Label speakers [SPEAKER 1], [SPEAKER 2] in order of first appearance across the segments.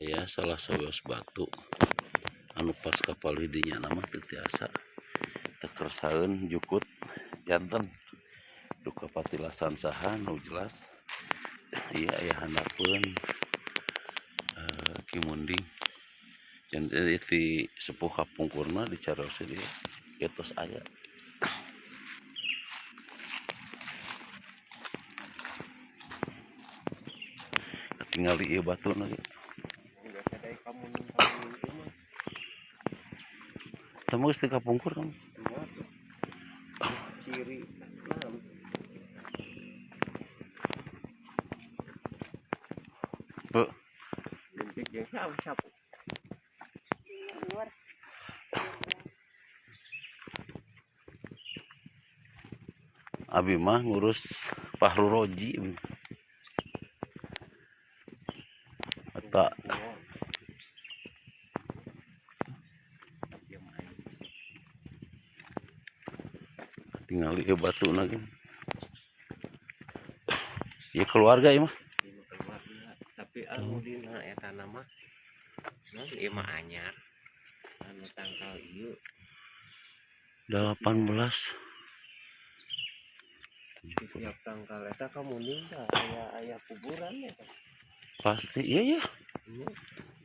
[SPEAKER 1] Ya salah saweos batu anu pas kapal hidinya nama teu tiasa tekersaeun jukut janten duka patilasan saha nu jelas ieu aya handapeun Ki Munding dan ti sepuh kapungkurna dicarios dia getos aya tinggal di ieu batuna ge temu geus ti kapungkur kamu
[SPEAKER 2] ciri
[SPEAKER 1] bu
[SPEAKER 2] limpik yang sapu
[SPEAKER 1] abi mah ngurus Fahru Roji eta tinggal ieu batuna ge ieu keluarga ieu mah
[SPEAKER 2] tapi anu dina eta nama ieu mah anyar anu tangkal ieu
[SPEAKER 1] 18
[SPEAKER 2] setiap tangkal eta kamu ninda aya kuburan eta
[SPEAKER 1] pasti iya ya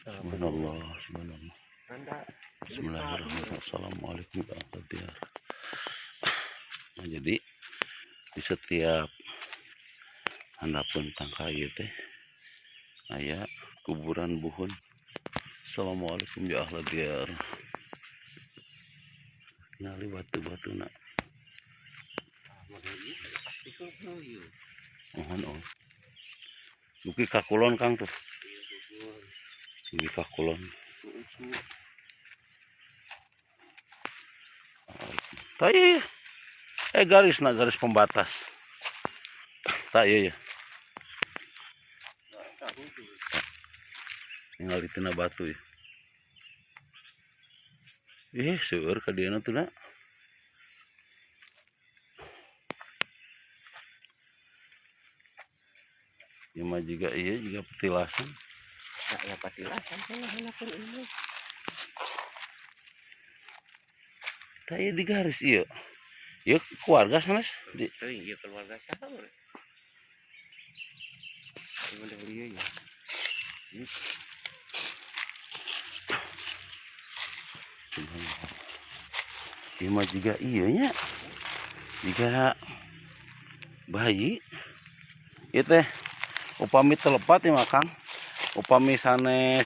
[SPEAKER 2] subhanallah
[SPEAKER 1] subhanallah
[SPEAKER 2] anda
[SPEAKER 1] bismillahirrahmanirrahim assalamualaikum warahmatullahi wabarakatuh. Nah, jadi di setiap handapun tangka ieu teh aya kuburan buhun. Assalamualaikum ya ahla diyar. Ngali batu-batuna mohon oh dugi kakulon kang tuh dugi kakulon tadi garis na garis pembatas tak iya ya tinggal di tina batu ya seueur ka dieu tuh na ya mah juga iya juga petilasan
[SPEAKER 2] ya patilasan saya hanapun ini
[SPEAKER 1] tak iya di garis iya ya keluarga sanes di
[SPEAKER 2] iya keluarga siapa boleh gimana dia ya
[SPEAKER 1] ini mah juga iya nya juga bayi itu upami telepat ya makang upami sanes